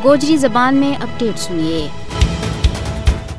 گوجری زبان میں اپڈیٹ سنیے۔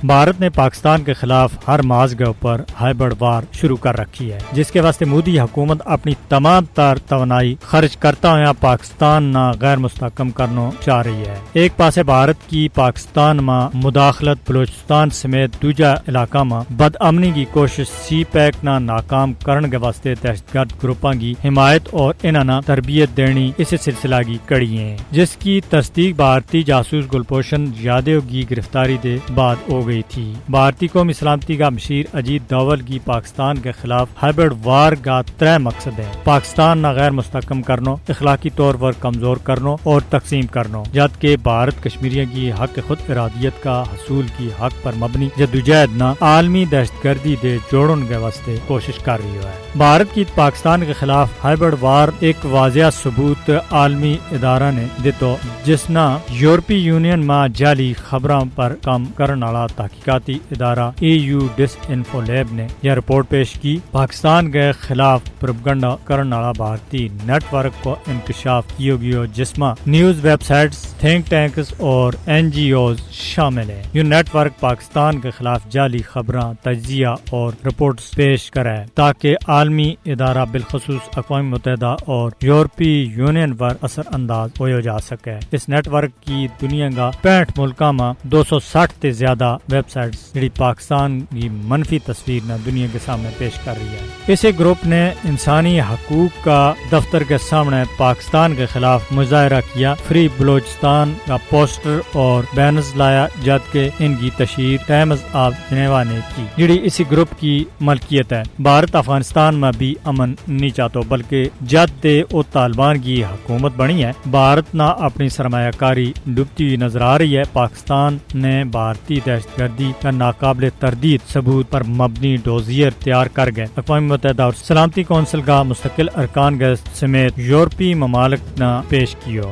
بھارت نے پاکستان کے خلاف ہر ماز کے اوپر ہائبرڈ وار شروع کر رکھی ہے، جس کے واسطے مودی حکومت اپنی تمام تر توانائی خرچ کرتا ہوا پاکستان نہ غیر مستحکم کرنا چاہ رہی ہے۔ ایک پاسے بھارت کی پاکستان میں مداخلت بلوچستان سمیت دوجا علاقہ میں بد امنی کی کوشش سی پیک نہ ناکام کرنے کے واسطے دہشت گرد گروپوں کی حمایت اور انہاں تربیت دینی اس سلسلہ کی کڑی ہیں، جس کی تصدیق بھارتی جاسوس گلبھوشن یادو کی گرفتاری کے بعد ہو گئی تھی۔ بھارتی قومی سلامتی کا مشیر اجیت ڈوول کی پاکستان کے خلاف ہائبرڈ وار کا 3 مقصد ہے: پاکستان نہ غیر مستحکم کرنا، اخلاقی طور پر کمزور کرنا اور تقسیم کرنا، جبکہ بھارت کشمیریوں کی حق خود ارادیت کا حصول کی حق پر مبنی جدوجہد نہ عالمی دہشت گردی دے جوڑن کے واسطے کوشش کر رہی ہے۔ بھارت کی پاکستان کے خلاف ہائبرڈ وار ایک واضح ثبوت عالمی ادارہ نے دیتو، جس نے یورپی یونین میں جعلی خبروں پر کام کرنے والا تحقیقاتی ادارہ EU ڈس انفو لیب نے یہ رپورٹ پیش کی۔ پاکستان کے خلاف پروپیگنڈا کرنے والا بھارتی نیٹ ورک کو انکشاف کیا گیا، جس میں news web sites, think tanks اور NGOز شامل ہیں۔ یہ نیٹ ورک پاکستان کے خلاف جعلی خبریں، تجزیہ اور رپورٹس پیش کرے تاکہ عالمی ادارہ بالخصوص اقوام متحدہ اور یورپی یونین پر اثر انداز ہو جا سکے۔ اس نیٹ ورک کی دنیا کا 65 ملکوں میں 260 سے زیادہ ویب سائٹس جڑی پاکستان کی منفی تصویر نہ دنیا کے سامنے پیش کر رہی ہے۔ اسی گروپ نے انسانی حقوق کا دفتر کے سامنے پاکستان کے خلاف مظاہرہ کیا، فری بلوچستان کا پوسٹر اور بینرز لایا، جبکہ ان کی تشہیر ٹائمز آف جنیوا نے کی، جڑی اسی گروپ کی ملکیت ہے۔ بھارت افغانستان میں بھی امن نہیں چاہتا، بلکہ جد او طالبان کی حکومت بنی ہے، بھارت نہ اپنی سرمایہ کاری ڈوبتی ہوئی نظر آ رہی ہے۔ پاکستان نے بھارتی دہشت گردی کا ناقابل تردید ثبوت پر مبنی ڈوزیر تیار کر گئے۔ اقوام متحدہ اور سلامتی کونسل کا مستقل ارکان کے سمیت یورپی ممالک نے پیش کیا۔